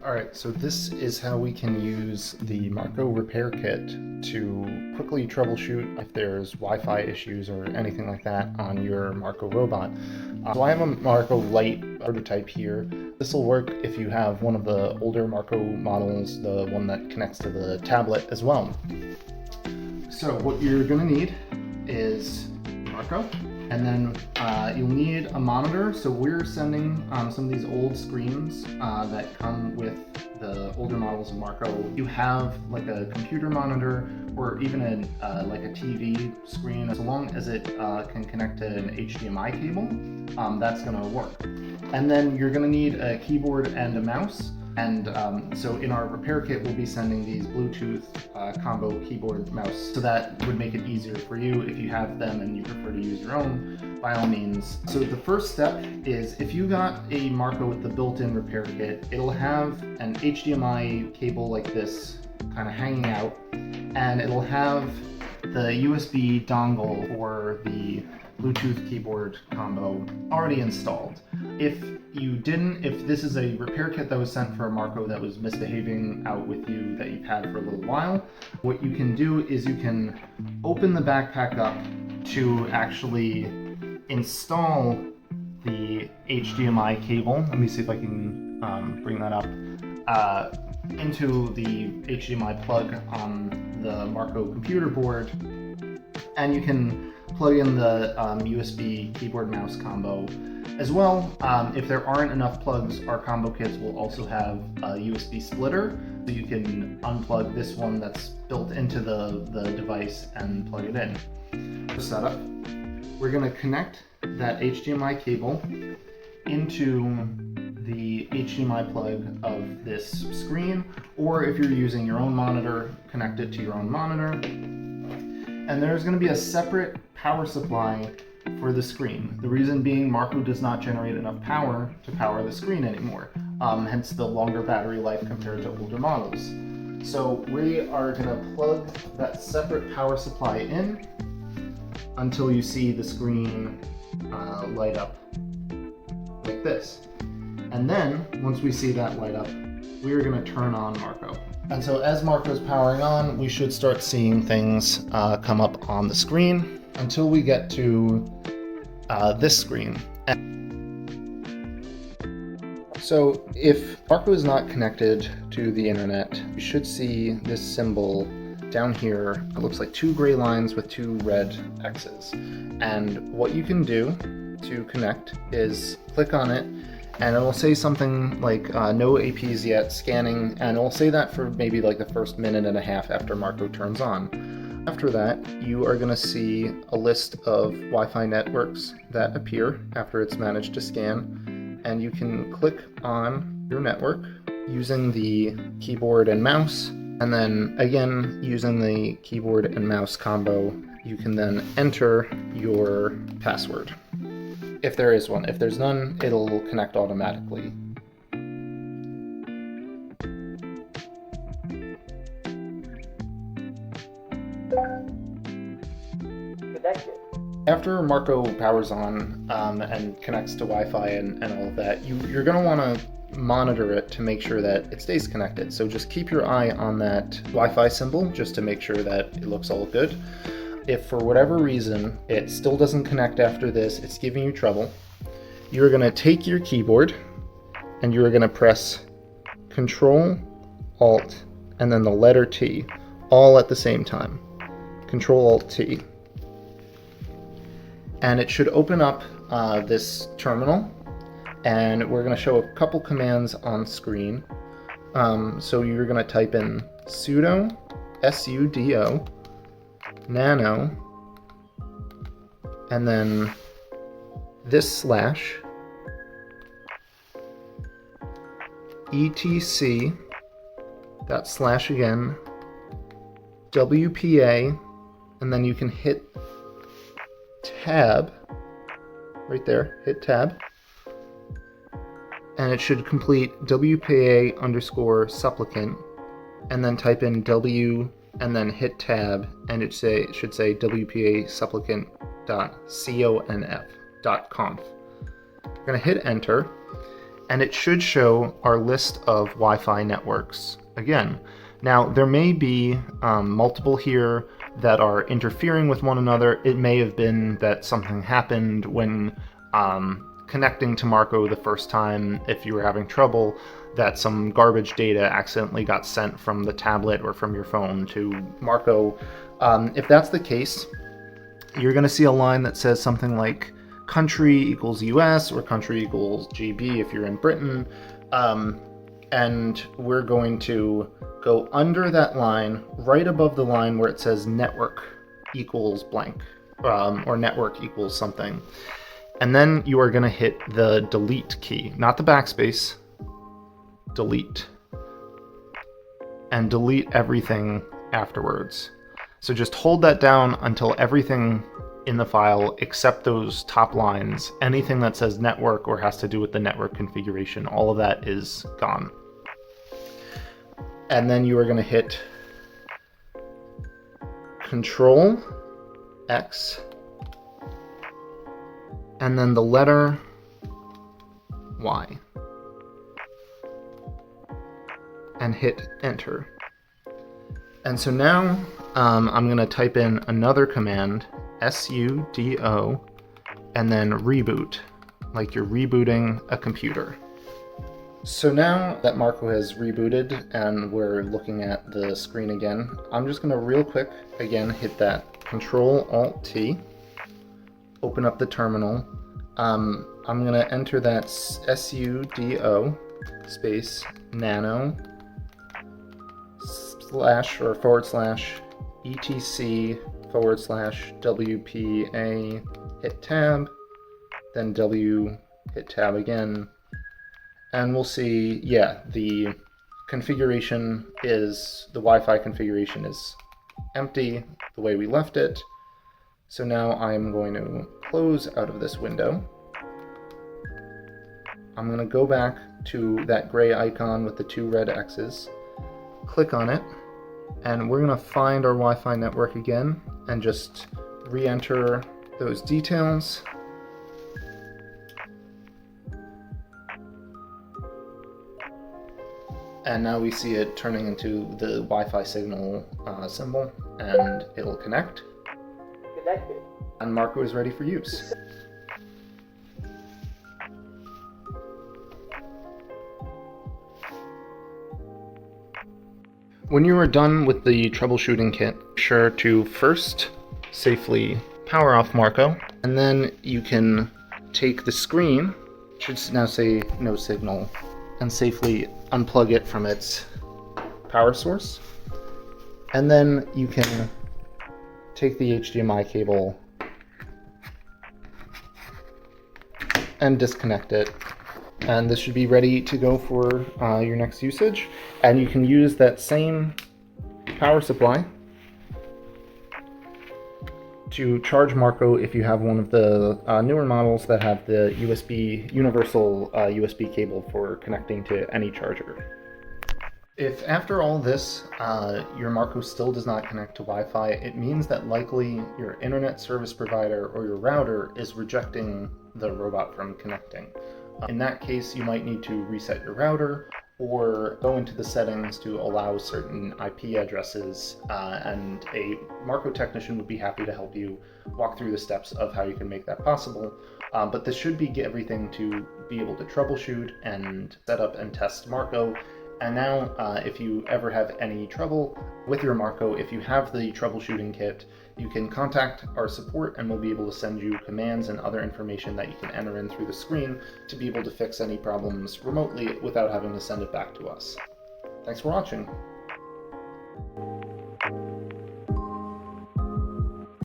Alright, so this is how we can use the Marco repair kit to quickly troubleshoot if there's Wi-Fi issues or anything like that on your Marco robot. So I have a Marco Lite prototype here. This will work if you have one of the older Marco models, the one that connects to the tablet as well. So what you're going to need is Marco, and then you'll need a monitor. So we're sending some of these old screens that come with the older models of Marco. You have like a computer monitor or even like a TV screen, as long as it can connect to an HDMI cable, that's going to work. And then you're going to need a keyboard and a mouse. And so in our repair kit, we'll be sending these Bluetooth combo keyboard mouse. So that would make it easier for you if you have them and you prefer to use your own, by all means. So the first step is, if you got a Marco with the built-in repair kit, it'll have an HDMI cable like this kind of hanging out, and it'll have the USB dongle for the Bluetooth keyboard combo already installed. If this is a repair kit that was sent for a Marco that was misbehaving out with you that you've had for a little while, what you can do is you can open the backpack up to actually install the HDMI cable. Let me see if I can bring that up. Into the HDMI plug on the Marco computer board, and you can plug in the USB keyboard mouse combo as well. If there aren't enough plugs, our combo kits will also have a USB splitter, so you can unplug this one that's built into the device and plug it in. For setup, we're going to connect that HDMI cable into the HDMI plug of this screen, or if you're using your own monitor, connect it to your own monitor. And there's going to be a separate power supply for the screen. The reason being, Marco does not generate enough power to power the screen anymore, hence the longer battery life compared to older models. So we are going to plug that separate power supply in until you see the screen light up like this. And then, once we see that light up, we are going to turn on Marco. And so as Marco's powering on, we should start seeing things come up on the screen until we get to this screen. So if Marco is not connected to the internet, you should see this symbol down here. It looks like two gray lines with two red X's. And what you can do to connect is click on it, and it will say something like no APs yet, scanning, and it will say that for maybe like the first minute and a half after Marco turns on. After that, you are going to see a list of Wi-Fi networks that appear after it's managed to scan, and you can click on your network using the keyboard and mouse, and then again using the keyboard and mouse combo, you can then enter your password. If there is one. If there's none, it'll connect automatically. Connected. After Marco powers on and connects to Wi-Fi and all of that, you're going to want to monitor it to make sure that it stays connected. So just keep your eye on that Wi-Fi symbol just to make sure that it looks all good. If for whatever reason it still doesn't connect after this, it's giving you trouble, you're going to take your keyboard and you're going to press Control, Alt, and then the letter T, all at the same time. Control, Alt, T. And it should open up this terminal, and we're going to show a couple commands on screen. So you're going to type in sudo, sudo, nano, and then this slash, etc, that slash again, WPA, and then you can hit tab, right there, hit tab, and it should complete WPA underscore supplicant, and then type in W, and then hit tab, and it should say WPA supplicant.conf. We're going to hit enter, and it should show our list of Wi-Fi networks again. Now, there may be multiple here that are interfering with one another. It may have been that something happened when connecting to Marco the first time, if you were having trouble, that some garbage data accidentally got sent from the tablet or from your phone to Marco. If that's the case, you're going to see a line that says something like country equals US or country equals GB if you're in Britain. And we're going to go under that line, right above the line where it says network equals blank, or network equals something. And then you are going to hit the delete key, not the backspace, delete. And delete everything afterwards. So just hold that down until everything in the file except those top lines, anything that says network or has to do with the network configuration, all of that is gone. And then you are going to hit Control X and then the letter Y and hit enter. And so now I'm going to type in another command, sudo, and then reboot, like you're rebooting a computer. So now that Marco has rebooted and we're looking at the screen again, I'm just going to real quick again hit that Control-Alt-T, open up the terminal. I'm going to enter that sudo space nano slash or forward slash etc forward slash WPA, hit tab, then W, hit tab again, and we'll see, yeah, the configuration is, the Wi-Fi configuration is empty the way we left it. So now I'm going to close out of this window. I'm going to go back to that gray icon with the two red X's, click on it, and we're going to find our Wi-Fi network again and just re-enter those details. And now we see it turning into the Wi-Fi signal symbol, and it'll connect. Connected. And Marco is ready for use. When you are done with the troubleshooting kit, be sure to first safely power off Marco, and then you can take the screen, it should now say no signal, and safely unplug it from its power source. And then you can take the HDMI cable and disconnect it. And this should be ready to go for your next usage. And you can use that same power supply to charge Marco if you have one of the newer models that have the universal USB cable for connecting to any charger. If after all this, your Marco still does not connect to Wi-Fi, it means that likely your internet service provider or your router is rejecting the robot from connecting. In that case, you might need to reset your router or go into the settings to allow certain IP addresses, and a Marco technician would be happy to help you walk through the steps of how you can make that possible. But this should be everything to be able to troubleshoot and set up and test Marco. And now, if you ever have any trouble with your Marco, if you have the troubleshooting kit, you can contact our support and we'll be able to send you commands and other information that you can enter in through the screen to be able to fix any problems remotely without having to send it back to us. Thanks for watching.